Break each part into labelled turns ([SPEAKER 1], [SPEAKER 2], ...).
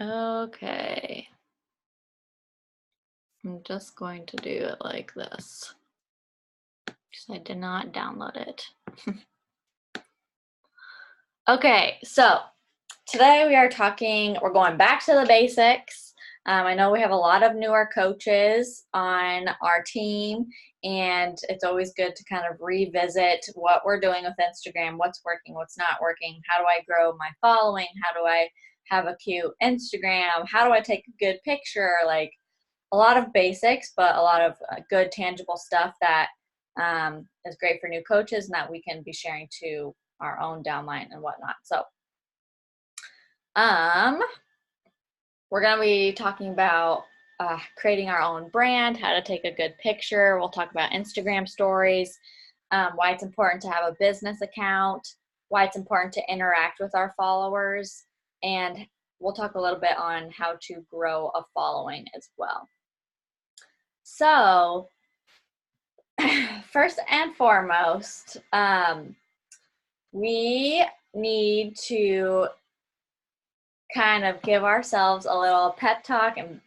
[SPEAKER 1] Okay, I'm just going to do it like this because I did not download it. Okay, so today we're going back to the basics. I know we have a lot of newer coaches on our team, and it's always good to kind of revisit what we're doing with Instagram, what's working, what's not working, how do I grow my following, how do I have a cute Instagram, how do I take a good picture, like a lot of basics, but a lot of good tangible stuff that is great for new coaches and that we can be sharing to our own downline and whatnot. So um, we're going to be talking about creating our own brand, how to take a good picture. We'll talk about Instagram stories, why it's important to have a business account, why it's important to interact with our followers, and we'll talk a little bit on how to grow a following as well. So, first and foremost, we need to kind of give ourselves a little pep talk, and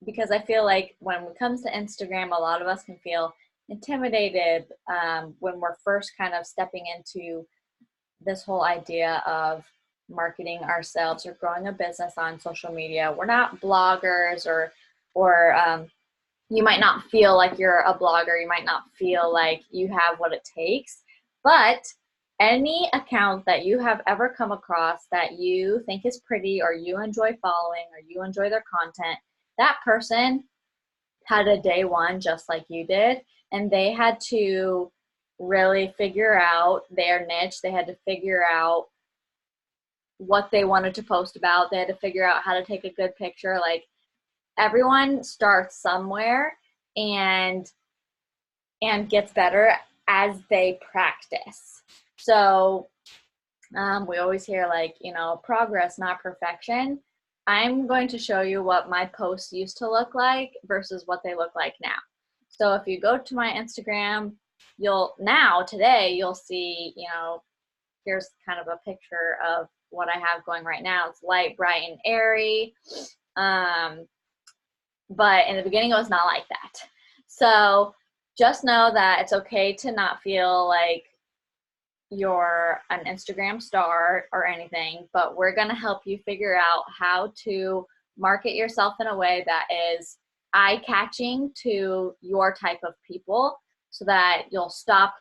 [SPEAKER 1] because I feel like when it comes to Instagram, a lot of us can feel intimidated when we're first kind of stepping into this whole idea of marketing ourselves or growing a business on social media. We're not bloggers, or you might not feel like you're a blogger. You might not feel like you have what it takes, but any account that you have ever come across that you think is pretty, or you enjoy following, or you enjoy their content, that person had a day one just like you did, and they had to really figure out their niche. They had to figure out what they wanted to post about. They had to figure out how to take a good picture. Like, everyone starts somewhere and gets better as they practice. So we always hear, like, progress, not perfection. I'm going to show you what my posts used to look like versus what they look like now. So if you go to my Instagram, today you'll see, here's kind of a picture of what I have going right now. It's light, bright, and airy. But in the beginning, it was not like that. So just know that it's okay to not feel like you're an Instagram star or anything, but we're going to help you figure out how to market yourself in a way that is eye-catching to your type of people, so that you'll stop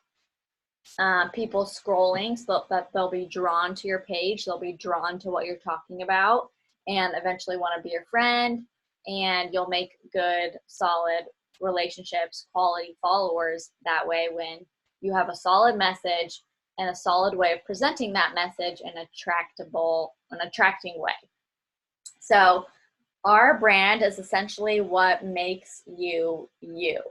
[SPEAKER 1] people scrolling, so that they'll be drawn to your page, they'll be drawn to what you're talking about, and eventually want to be your friend, and you'll make good, solid relationships, quality followers that way, when you have a solid message and a solid way of presenting that message in an attracting way. So our brand is essentially what makes you you.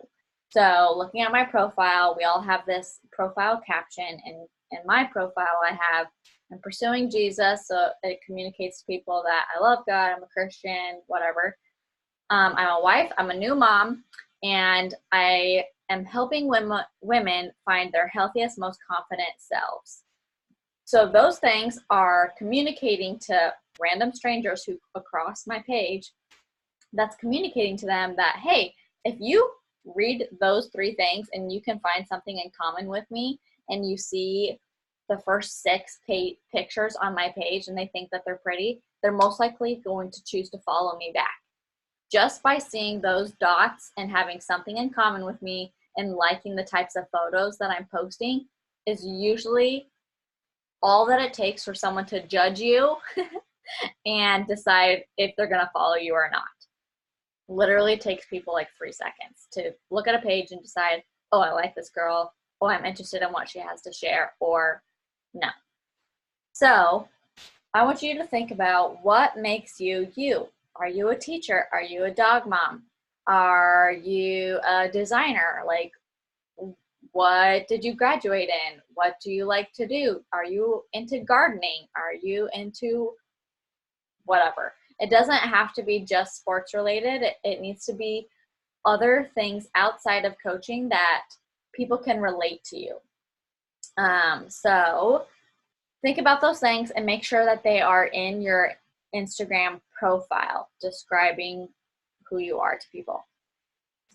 [SPEAKER 1] So looking at my profile, we all have this profile caption, and in my profile I have, I'm pursuing Jesus, so it communicates to people that I love God, I'm a Christian, whatever. I'm a wife, I'm a new mom, and I am helping women find their healthiest, most confident selves. So those things are communicating to random strangers who across my page, that's communicating to them that, hey, if you read those three things and you can find something in common with me, and you see the first 6 pictures on my page and they think that they're pretty, they're most likely going to choose to follow me back. Just by seeing those dots and having something in common with me and liking the types of photos that I'm posting is usually all that it takes for someone to judge you and decide if they're going to follow you or not. Literally takes people like 3 seconds to look at a page and decide, oh, I like this girl, oh, I'm interested in what she has to share, or no. So I want you to think about what makes you you. Are you a teacher? Are you a dog mom? Are you a designer? Like, what did you graduate in? What do you like to do? Are you into gardening? Are you into whatever? It doesn't have to be just sports related. It needs to be other things outside of coaching that people can relate to you. So think about those things and make sure that they are in your Instagram profile describing who you are to people.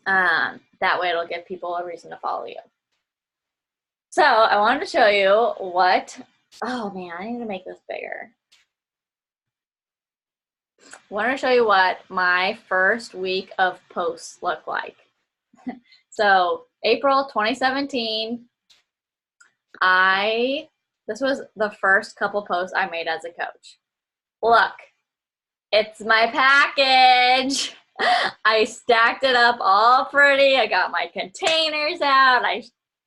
[SPEAKER 1] That way it'll give people a reason to follow you. So I wanted to show you what, oh man, I need to make this bigger. I wanted to show you what my first week of posts look like. So April 2017, this was the first couple posts I made as a coach. Look, it's my package. I stacked it up all pretty. I got my containers out. I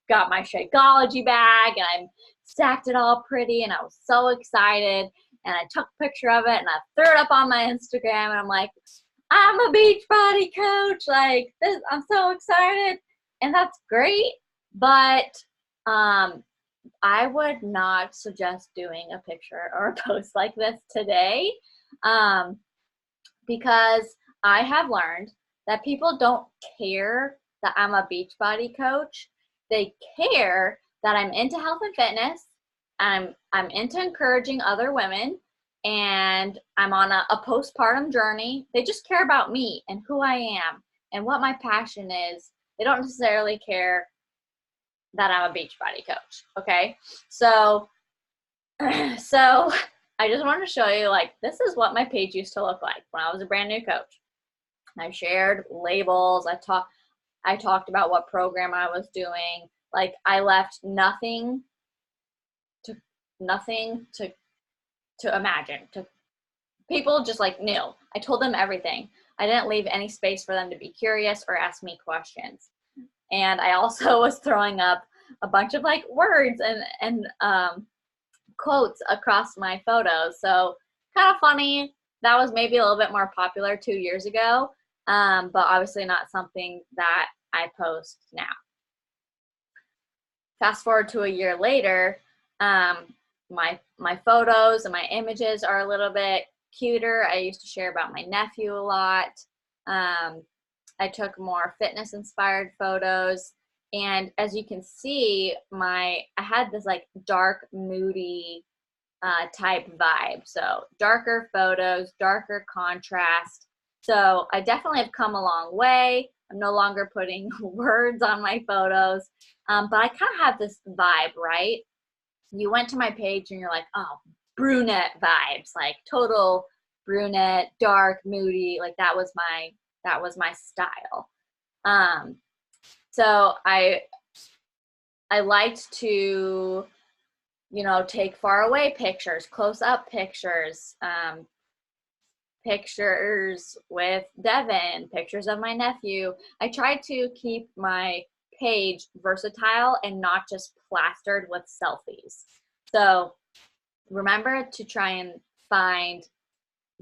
[SPEAKER 1] got my Shakeology bag and I stacked it all pretty and I was so excited. And I took a picture of it and I threw it up on my Instagram and I'm like, I'm a Beachbody coach. Like this, I'm so excited. And that's great. But I would not suggest doing a picture or a post like this today because I have learned that people don't care that I'm a Beachbody coach. They care that I'm into health and fitness. I'm into encouraging other women and I'm on a postpartum journey. They just care about me and who I am and what my passion is. They don't necessarily care that I'm a Beachbody coach. Okay. So I just wanted to show you, like, this is what my page used to look like when I was a brand new coach. I shared labels. I talked about what program I was doing. Like, I left nothing to imagine. People just like knew. I told them everything. I didn't leave any space for them to be curious or ask me questions. And I also was throwing up a bunch of like words and quotes across my photos. So kind of funny. That was maybe a little bit more popular 2 years ago, but obviously not something that I post now. Fast forward to a year later, my photos and my images are a little bit cuter. I used to share about my nephew a lot. I took more fitness inspired photos. And as you can see, I had this like dark, moody type vibe. So darker photos, darker contrast. So I definitely have come a long way. I'm no longer putting words on my photos, but I kind of have this vibe, right? You went to my page and you're like, oh, brunette vibes, like total brunette, dark, moody. Like that was my style. So I liked to, take far away pictures, close up pictures, pictures with Devin, pictures of my nephew. I tried to keep my page versatile and not just plastered with selfies. So remember to try and find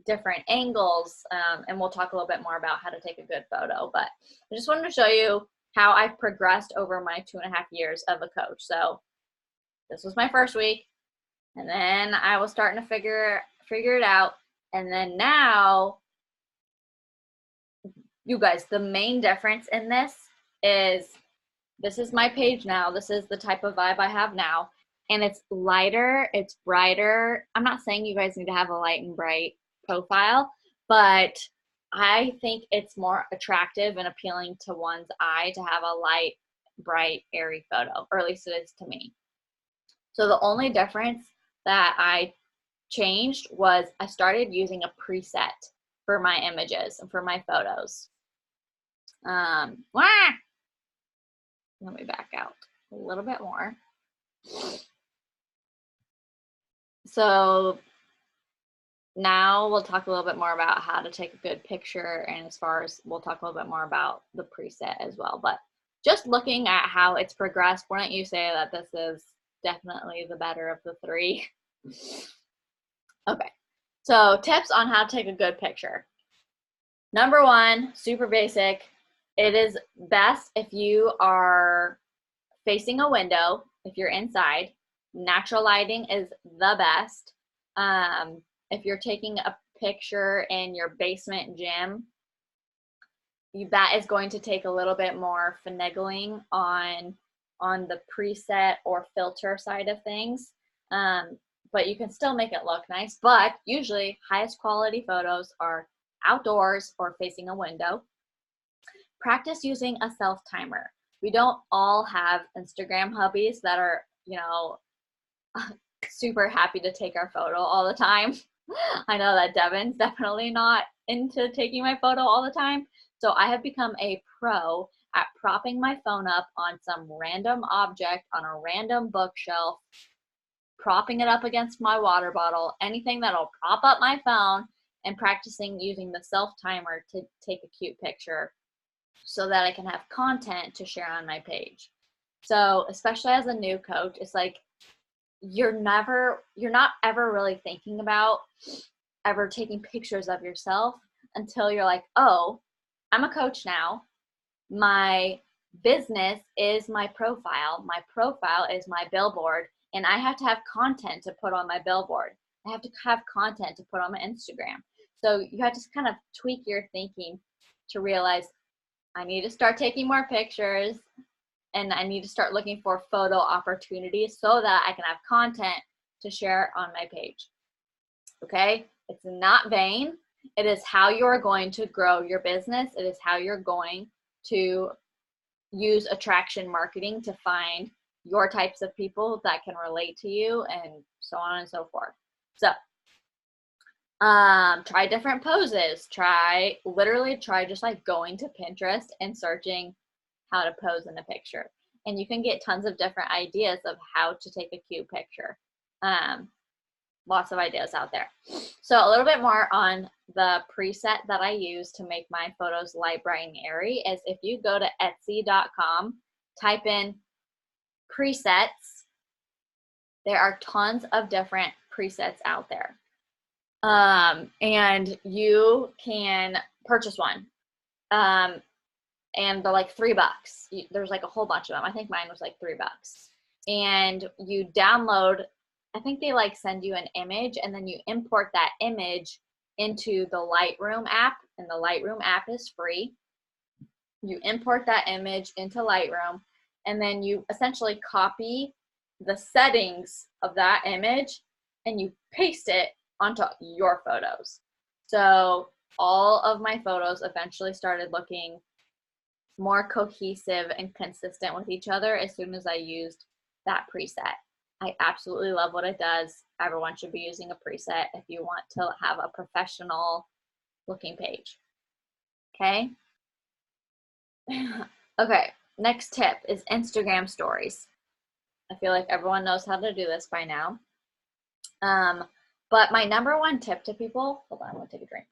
[SPEAKER 1] different angles, and we'll talk a little bit more about how to take a good photo. But I just wanted to show you how I've progressed over my 2.5 years of a coach. So this was my first week, and then I was starting to figure it out. And then now, you guys, the main difference in this is my page now. This is the type of vibe I have now. And it's lighter, it's brighter. I'm not saying you guys need to have a light and bright profile, but I think it's more attractive and appealing to one's eye to have a light, bright, airy photo, or at least it is to me. So the only difference that I changed was I started using a preset for my images and for my photos. Let me back out a little bit more. So now we'll talk a little bit more about how to take a good picture, and as far as we'll talk a little bit more about the preset as well. But just looking at how it's progressed, why don't you say that this is definitely the better of the three? Okay, so tips on how to take a good picture. Number one, super basic. It is best if you are facing a window, if you're inside. Natural lighting is the best. If you're taking a picture in your basement gym, that is going to take a little bit more finagling on the preset or filter side of things. but you can still make it look nice. But usually highest quality photos are outdoors or facing a window. Practice using a self timer. We don't all have Instagram hubbies that are, super happy to take our photo all the time. I know that Devin's definitely not into taking my photo all the time. So I have become a pro at propping my phone up on some random object on a random bookshelf, propping it up against my water bottle, anything that'll prop up my phone, and practicing using the self timer to take a cute picture so that I can have content to share on my page. So especially as a new coach, it's like you're not ever really thinking about ever taking pictures of yourself until you're like, oh, I'm a coach now. My business is my profile. My profile is my billboard, and I have to have content to put on my billboard. I have to have content to put on my Instagram. So you have to kind of tweak your thinking to realize I need to start taking more pictures, and I need to start looking for photo opportunities so that I can have content to share on my page. Okay? It's not vain. It is how you're going to grow your business. It is how you're going to use attraction marketing to find your types of people that can relate to you, and so on and so forth. So try different poses. Literally try just like going to Pinterest and searching how to pose in a picture, and you can get tons of different ideas of how to take a cute picture. Lots of ideas out there. So a little bit more on the preset that I use to make my photos light, bright, and airy is if you go to Etsy.com, type in presets, there are tons of different presets out there. And you can purchase one. And they're like $3. There's like a whole bunch of them. I think mine was like $3. And you download, I think they like send you an image, and then you import that image into the Lightroom app, and the Lightroom app is free. You import that image into Lightroom, and then you essentially copy the settings of that image and you paste it onto your photos. So all of my photos eventually started looking more cohesive and consistent with each other as soon as I used that preset. I absolutely love what it does. Everyone should be using a preset if you want to have a professional looking page. Okay. Okay, next tip is Instagram stories. I feel like everyone knows how to do this by now. But my number one tip to people, hold on, I'm gonna take a drink,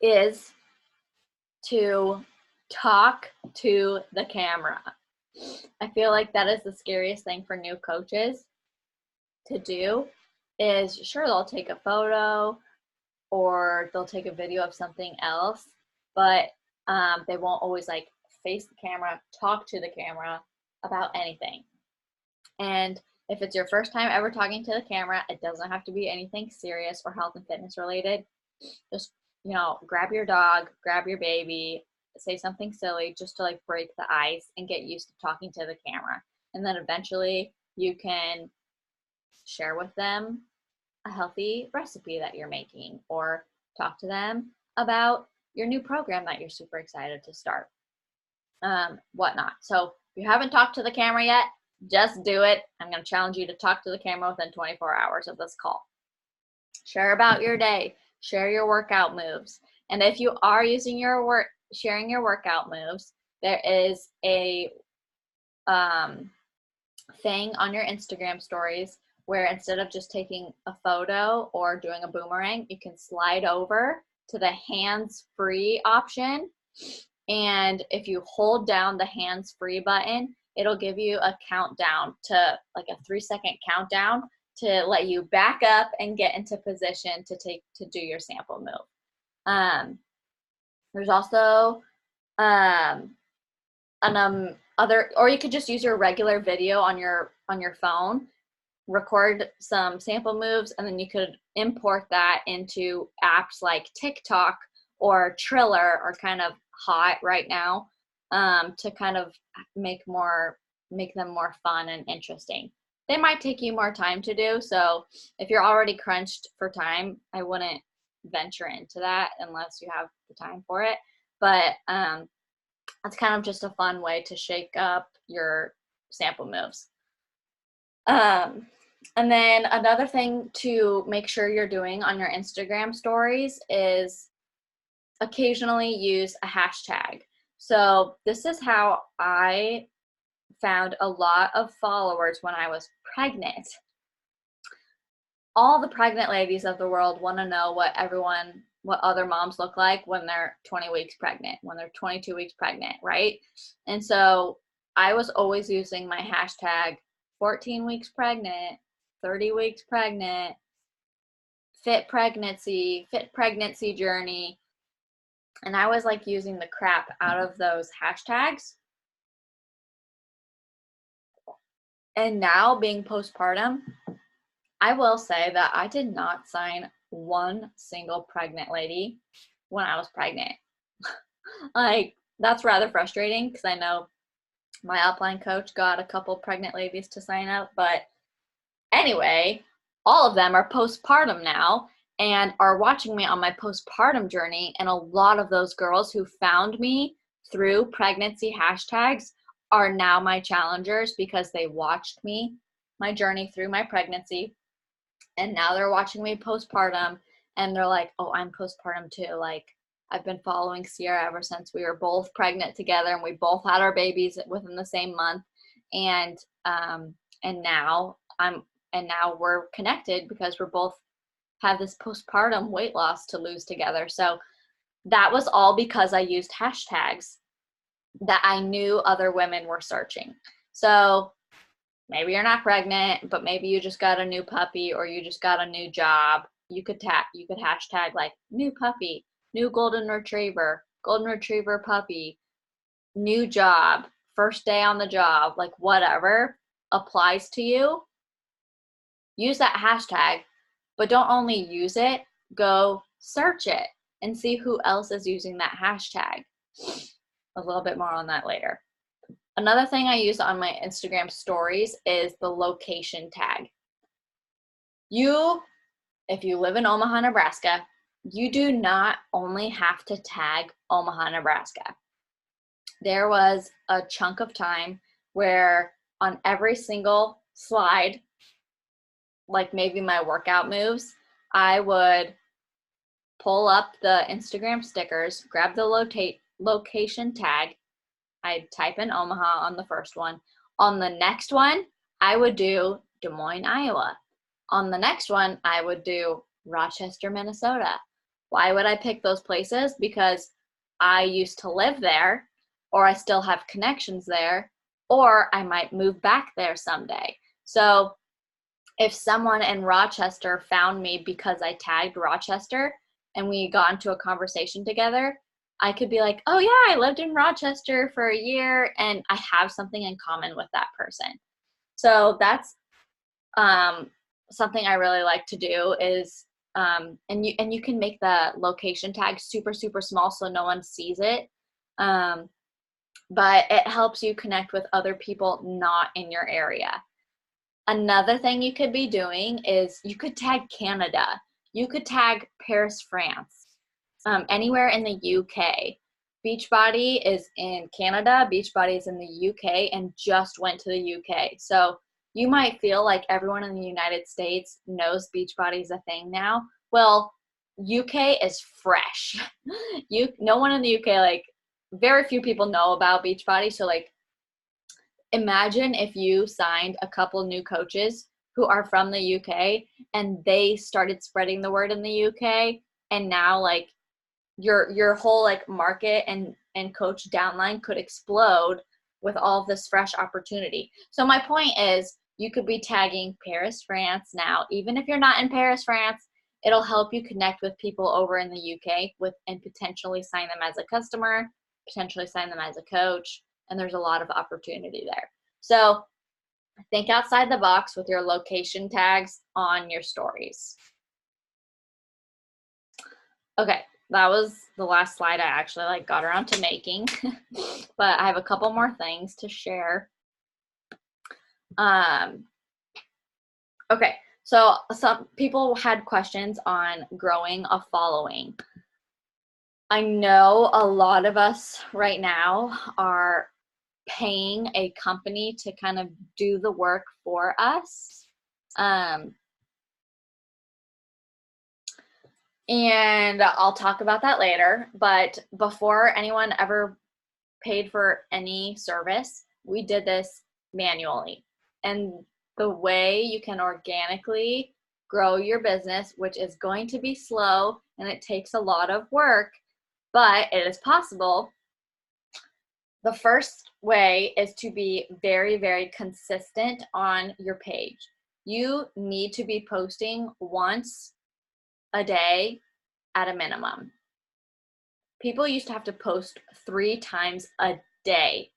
[SPEAKER 1] is to talk to the camera. I feel like that is the scariest thing for new coaches to do. Is sure, they'll take a photo or they'll take a video of something else, but they won't always like face the camera, talk to the camera about anything. And if it's your first time ever talking to the camera, it doesn't have to be anything serious or health and fitness related. Just, grab your dog, grab your baby, say something silly just to like break the ice and get used to talking to the camera. And then eventually you can share with them a healthy recipe that you're making, or talk to them about your new program that you're super excited to start, whatnot. So if you haven't talked to the camera yet, just do it. I'm going to challenge you to talk to the camera within 24 hours of this call. Share about your day, share your workout moves. And if you are using sharing your workout moves, there is a thing on your Instagram stories where instead of just taking a photo or doing a boomerang, you can slide over to the hands-free option. And if you hold down the hands-free button, it'll give you a countdown to like a 3-second countdown to let you back up and get into position to do your sample move. There's also or you could just use your regular video on your phone, record some sample moves, and then you could import that into apps like TikTok or Triller, are kind of hot right now, to kind of make more make them more fun and interesting. They might take you more time to do, so if you're already crunched for time, I wouldn't venture into that unless you have the time for it. But it's kind of just a fun way to shake up your sample moves. And then another thing to make sure you're doing on your Instagram stories is occasionally use a hashtag. So this is how I found a lot of followers when I was pregnant. All the pregnant ladies of the world want to know what other moms look like when they're 20 weeks pregnant, when they're 22 weeks pregnant, right? And so I was always using my hashtag 14 weeks pregnant, 30 weeks pregnant, fit pregnancy journey. And I was like using the crap out of those hashtags. And now being postpartum, I will say that I did not sign one single pregnant lady when I was pregnant. Like, that's rather frustrating because I know my upline coach got a couple pregnant ladies to sign up. But anyway, all of them are postpartum now and are watching me on my postpartum journey. And a lot of those girls who found me through pregnancy hashtags are now my challengers because they watched me, my journey through my pregnancy. And now they're watching me postpartum and they're like, oh, I'm postpartum too. Like, I've been following Sierra ever since we were both pregnant together and we both had our babies within the same month. And now we're connected because we're both have this postpartum weight loss to lose together. So that was all because I used hashtags that I knew other women were searching. So maybe you're not pregnant, but maybe you just got a new puppy or you just got a new job. You could hashtag like new puppy, new golden retriever puppy, new job, first day on the job, like whatever applies to you. Use that hashtag, but don't only use it, go search it and see who else is using that hashtag. A little bit more on that later. Another thing I use on my Instagram stories is the location tag. If you live in Omaha, Nebraska, you do not only have to tag Omaha, Nebraska. There was a chunk of time where on every single slide, like maybe my workout moves, I would pull up the Instagram stickers, grab the location tag. I'd type in Omaha on the first one. On the next one, I would do Des Moines, Iowa. On the next one, I would do Rochester, Minnesota. Why would I pick those places? Because I used to live there, or I still have connections there, or I might move back there someday. So if someone in Rochester found me because I tagged Rochester and we got into a conversation together, I could be like, oh yeah, I lived in Rochester for a year and I have something in common with that person. So that's something I really like to do is, and you can make the location tag super, super small so no one sees it. But it helps you connect with other people not in your area. Another thing you could be doing is you could tag Canada. You could tag Paris, France, anywhere in the UK. Beachbody is in Canada, Beachbody is in the UK, and just went to the UK. So you might feel like everyone in the United States knows Beachbody is a thing now. Well, UK is fresh. No one in the UK, like very few people know about Beachbody. So like, imagine if you signed a couple new coaches who are from the UK and they started spreading the word in the UK, and now like your whole like market and coach downline could explode with all of this fresh opportunity. So my point is, you could be tagging Paris, France now. Even if you're not in Paris, France, it'll help you connect with people over in the UK and potentially sign them as a customer, potentially sign them as a coach, and there's a lot of opportunity there. So think outside the box with your location tags on your stories. Okay, that was the last slide I actually got around to making, but I have a couple more things to share. Okay, so some people had questions on growing a following. I know a lot of us right now are paying a company to kind of do the work for us. And I'll talk about that later. But before anyone ever paid for any service, we did this manually. And the way you can organically grow your business, which is going to be slow and it takes a lot of work, but it is possible. The first way is to be very, very consistent on your page. You need to be posting once a day at a minimum. People used to have to post 3 times a day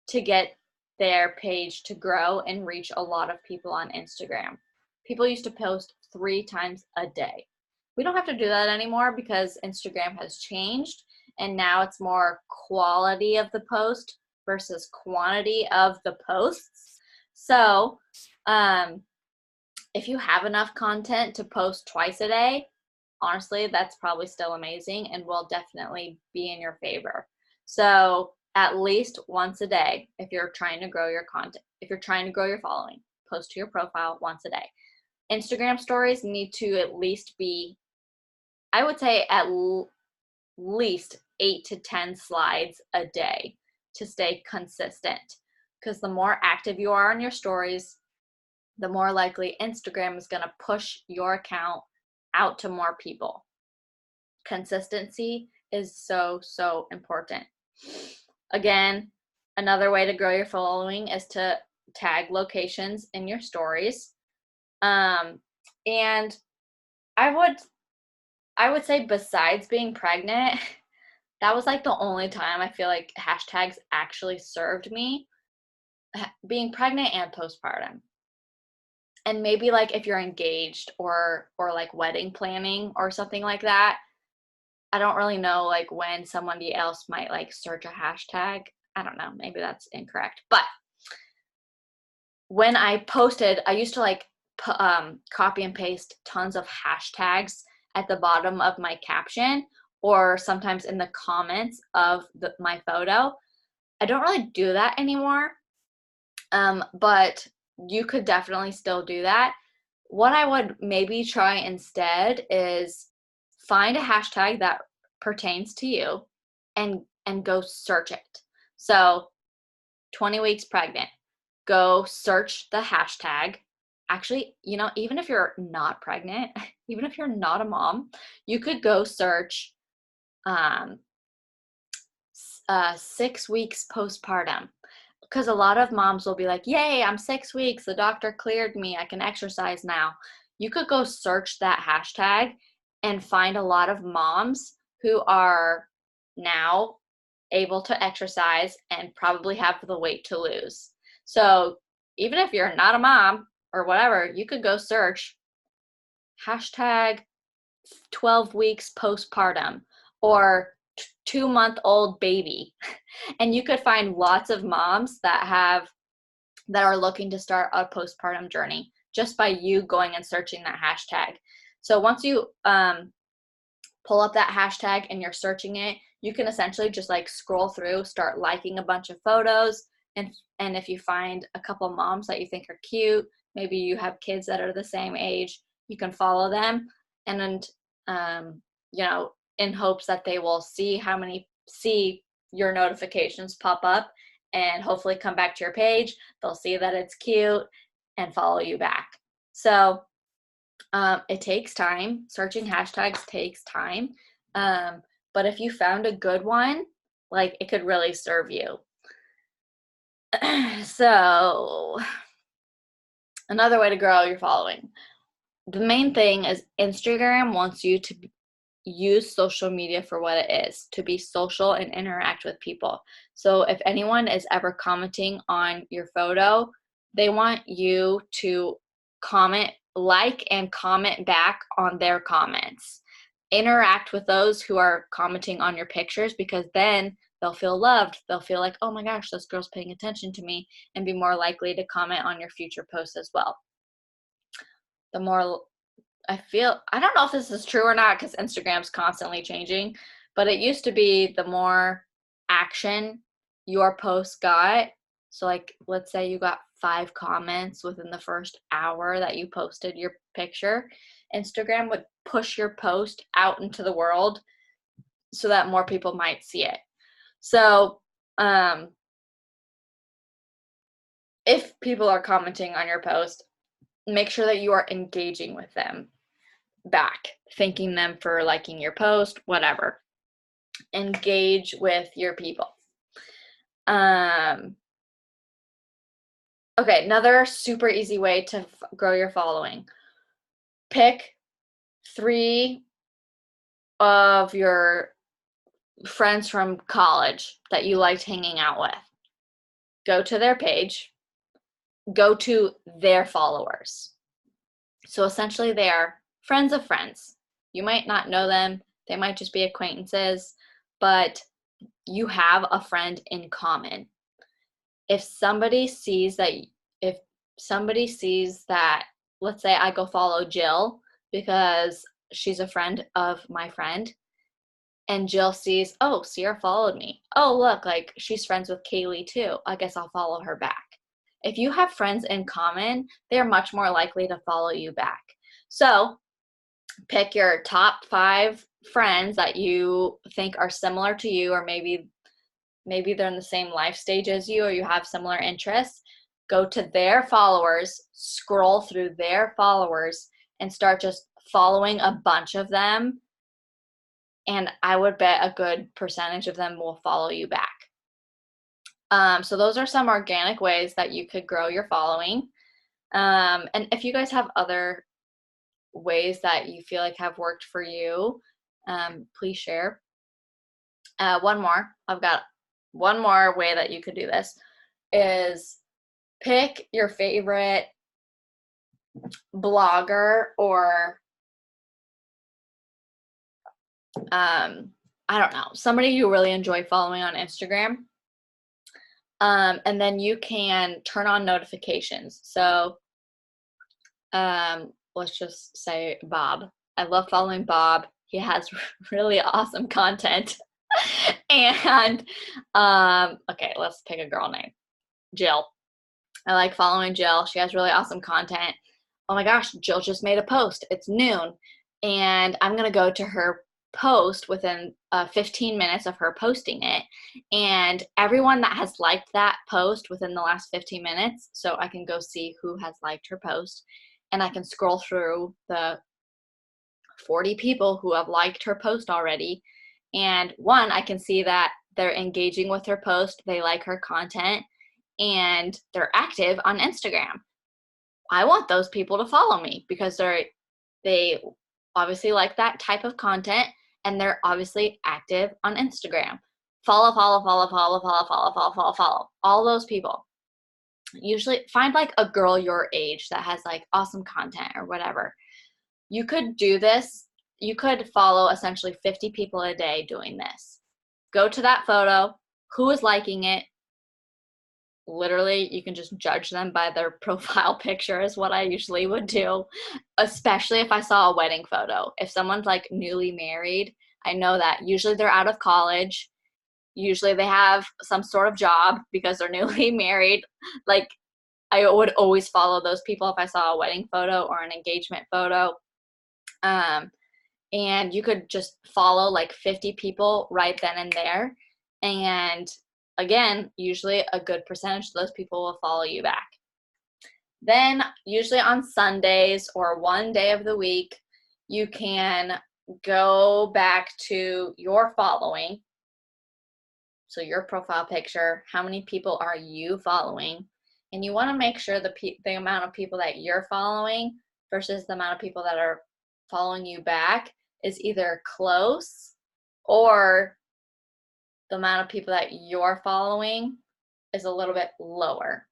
[SPEAKER 1] to get their page to grow and reach a lot of people on Instagram. People used to post 3 times a day. We don't have to do that anymore because Instagram has changed and now it's more quality of the post versus quantity of the posts. So, if you have enough content to post twice a day, honestly, that's probably still amazing and will definitely be in your favor. So at least once a day, if you're trying to grow your content, if you're trying to grow your following, post to your profile once a day. Instagram stories need to at least be, I would say at least 8 to 10 slides a day to stay consistent. Because the more active you are on your stories, the more likely Instagram is going to push your account out to more people. Consistency is so, so important. Again, another way to grow your following is to tag locations in your stories. And I would say besides being pregnant, that was like the only time I feel like hashtags actually served me. Being pregnant and postpartum. And maybe like if you're engaged or like wedding planning or something like that. I don't really know like when somebody else might like search a hashtag. I don't know, maybe that's incorrect. But when I posted, I used to like copy and paste tons of hashtags at the bottom of my caption or sometimes in the comments of my photo. I don't really do that anymore, but you could definitely still do that. What I would maybe try instead is find a hashtag that pertains to you and go search it. So 20 weeks pregnant, go search the hashtag. Actually, even if you're not pregnant, even if you're not a mom, you could go search 6 weeks postpartum. Because a lot of moms will be like, yay, I'm 6 weeks. The doctor cleared me. I can exercise now. You could go search that hashtag and find a lot of moms who are now able to exercise and probably have the weight to lose. So even if you're not a mom or whatever, you could go search hashtag 12 weeks postpartum or 2-month-old baby. And you could find lots of moms that are looking to start a postpartum journey just by you going and searching that hashtag. So once you pull up that hashtag and you're searching it, you can essentially just like scroll through, start liking a bunch of photos, and if you find a couple moms that you think are cute, maybe you have kids that are the same age, you can follow them and in hopes that they will see your notifications pop up and hopefully come back to your page. They'll see that it's cute and follow you back. So it takes time. Searching hashtags takes time. But if you found a good one, like it could really serve you. So another way to grow your following. The main thing is Instagram wants you to use social media for what it is, to be social and interact with people. So if anyone is ever commenting on your photo, they want you to like and comment back on their comments. Interact with those who are commenting on your pictures because then they'll feel loved. They'll feel like, oh my gosh, this girl's paying attention to me, and be more likely to comment on your future posts as well. The more I don't know if this is true or not because Instagram's constantly changing, but it used to be the more action your post got. So, like, let's say you got 5 comments within the first hour that you posted your picture, Instagram would push your post out into the world so that more people might see it. So, if people are commenting on your post, make sure that you are engaging with them back, thanking them for liking your post, whatever. Engage with your people. Okay, another super easy way to grow your following. Pick 3 of your friends from college that you liked hanging out with. Go to their page. Go to their followers. So essentially, they are friends of friends. You might not know them. They might just be acquaintances, but you have a friend in common. If somebody sees that, let's say I go follow Jill because she's a friend of my friend, and Jill sees, oh, Sierra followed me. Oh, look, like she's friends with Kaylee too. I guess I'll follow her back. If you have friends in common, they're much more likely to follow you back. So pick your top 5 friends that you think are similar to you, or maybe they're in the same life stage as you, or you have similar interests. Go to their followers, scroll through their followers, and start just following a bunch of them. And I would bet a good percentage of them will follow you back. So those are some organic ways that you could grow your following. And if you guys have other ways that you feel like have worked for you, please share. One more. I've got one more way that you could do this is pick your favorite blogger or I don't know, somebody you really enjoy following on Instagram. And then you can turn on notifications. So let's just say Bob. I love following Bob. He has really awesome content. And okay, let's pick a girl name. Jill. I like following Jill. She has really awesome content. Oh my gosh, Jill just made a post. It's noon. And I'm going to go to her post within 15 minutes of her posting it. And everyone that has liked that post within the last 15 minutes, so I can go see who has liked her post. And I can scroll through the 40 people who have liked her post already. And one, I can see that they're engaging with her post. They like her content. And they're active on Instagram. I want those people to follow me because they obviously like that type of content and they're obviously active on Instagram. Follow all those people. Usually find like a girl your age that has like awesome content or whatever. You could do this. You could follow essentially 50 people a day doing this. Go to that photo. Who is liking it? Literally, you can just judge them by their profile picture is what I usually would do, especially if I saw a wedding photo. If someone's like newly married, I know that usually they're out of college. Usually they have some sort of job because they're newly married. Like, I would always follow those people if I saw a wedding photo or an engagement photo. And you could just follow like 50 people right then and there. And again, usually a good percentage of those people will follow you back. Then usually on Sundays or one day of the week, you can go back to your following. So your profile picture, how many people are you following? And you want to make sure the amount of people that you're following versus the amount of people that are following you back is either close, or the amount of people that you're following is a little bit lower,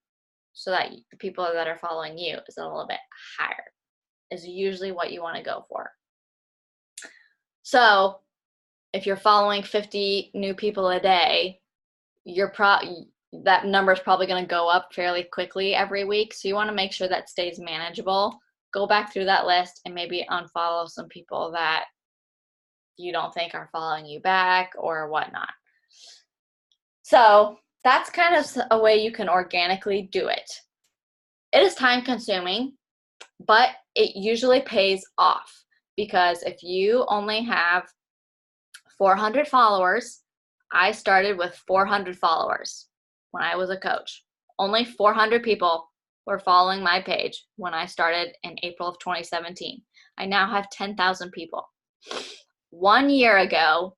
[SPEAKER 1] so that the people that are following you is a little bit higher, is usually what you want to go for. So if you're following 50 new people a day, that number is probably going to go up fairly quickly every week. So you want to make sure that stays manageable. Go back through that list and maybe unfollow some people that you don't think are following you back or whatnot. So that's kind of a way you can organically do it. It is time consuming, but it usually pays off, because if you only have 400 followers, I started with 400 followers when I was a coach. Only 400 people were following my page when I started in April of 2017. I now have 10,000 people. 1 year ago,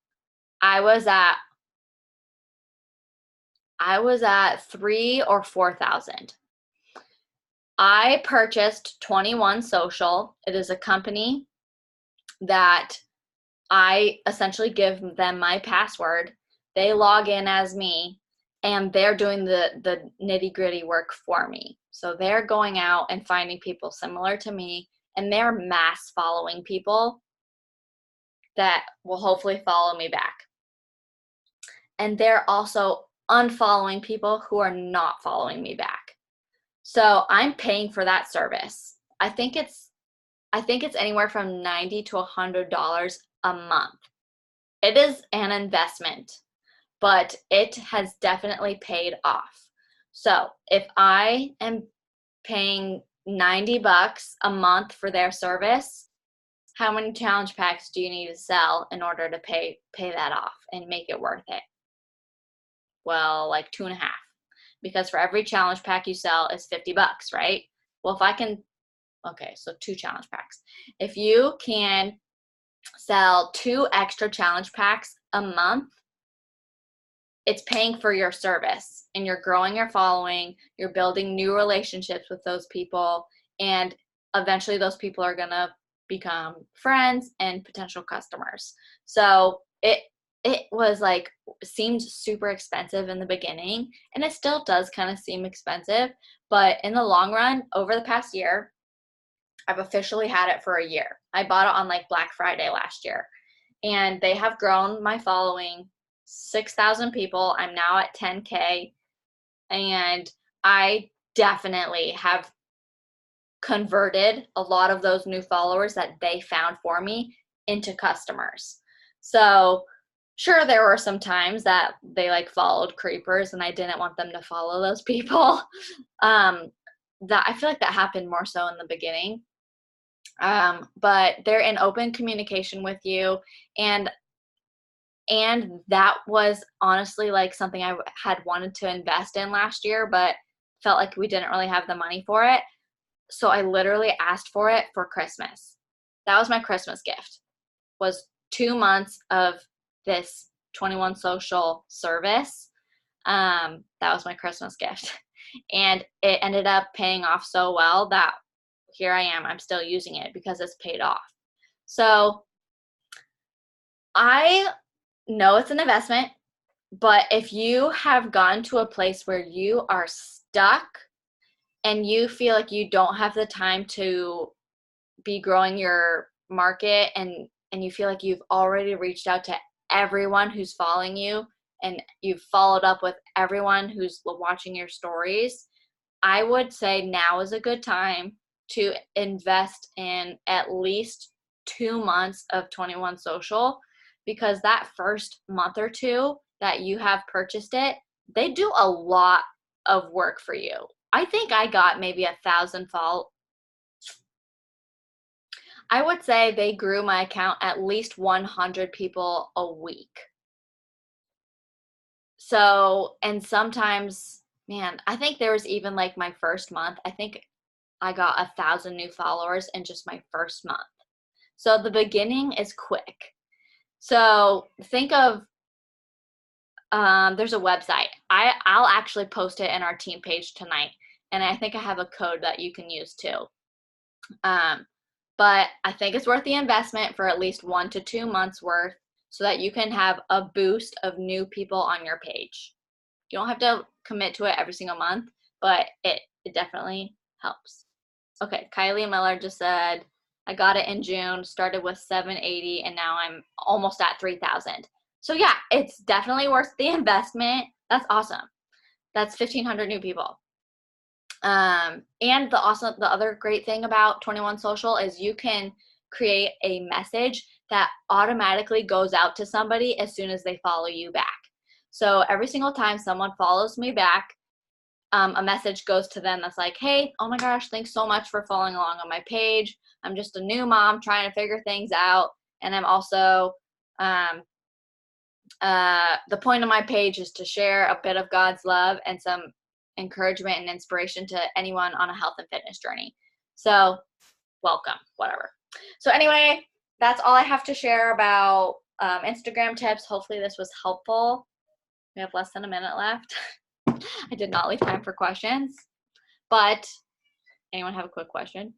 [SPEAKER 1] I was at 3,000 or 4,000. I purchased 21 Social. It is a company that I essentially give them my password. They log in as me, and they're doing the nitty-gritty work for me. So they're going out and finding people similar to me, and they're mass following people that will hopefully follow me back. And they're also unfollowing people who are not following me back. So I'm paying for that service. I think it's anywhere from $90 to $100 a month. It is an investment, but it has definitely paid off. So if I am paying $90 a month for their service, how many challenge packs do you need to sell in order to pay that off and make it worth it? Well, like 2.5. Because for every challenge pack you sell is $50, right? Well, so 2 challenge packs. If you can sell 2 extra challenge packs a month, it's paying for your service, and you're growing your following, you're building new relationships with those people, and eventually those people are going to become friends and potential customers. So it was like, seemed super expensive in the beginning, and it still does kind of seem expensive, but in the long run, over the past year, I've officially had it for a year. I bought it on like Black Friday last year, and they have grown my following 6,000 people. I'm now at 10K, and I definitely have converted a lot of those new followers that they found for me into customers. So sure, there were some times that they like followed creepers, and I didn't want them to follow those people. That I feel like that happened more so in the beginning. But they're in open communication with you, and that was honestly like something I had wanted to invest in last year, but felt like we didn't really have the money for it. So I literally asked for it for Christmas. That was my Christmas gift, was 2 months of this 21 Social service. That was my Christmas gift. And it ended up paying off so well that here I am. I'm still using it because it's paid off. So I know it's an investment, but if you have gone to a place where you are stuck and you feel like you don't have the time to be growing your market, and you feel like you've already reached out to everyone who's following you, and you've followed up with everyone who's watching your stories, I would say now is a good time to invest in at least 2 months of 21 Social, because that first month or two that you have purchased it, they do a lot of work for you. I think I got maybe 1,000 I would say they grew my account at least 100 people a week. So, and sometimes, man, I think there was even like my first month, I think I got 1,000 new followers in just my first month. So the beginning is quick. So think of, there's a website. I'll actually post it in our team page tonight, and I think I have a code that you can use too. But I think it's worth the investment for at least 1 to 2 months worth, so that you can have a boost of new people on your page. You don't have to commit to it every single month, but it definitely helps. Okay, Kylie Miller just said, I got it in June, started with 780, and now I'm almost at 3,000. So yeah, it's definitely worth the investment. That's awesome. That's 1,500 new people. And the other great thing about 21 Social is you can create a message that automatically goes out to somebody as soon as they follow you back. So every single time someone follows me back, a message goes to them that's like, hey, oh my gosh, thanks so much for following along on my page. I'm just a new mom trying to figure things out. And I'm also, the point of my page is to share a bit of God's love and some encouragement and inspiration to anyone on a health and fitness journey. So welcome, whatever. So anyway, that's all I have to share about Instagram tips. Hopefully this was helpful. We have less than a minute left. I did not leave time for questions, but anyone have a quick question?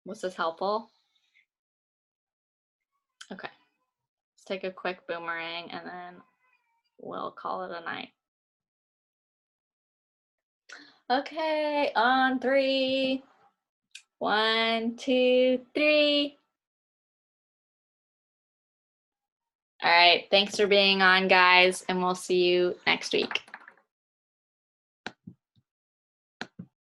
[SPEAKER 1] Was this helpful? Okay, let's take a quick boomerang and then we'll call it a night. Okay, on 3. 1, 2, 3. All right, thanks for being on, guys, and we'll see you next week.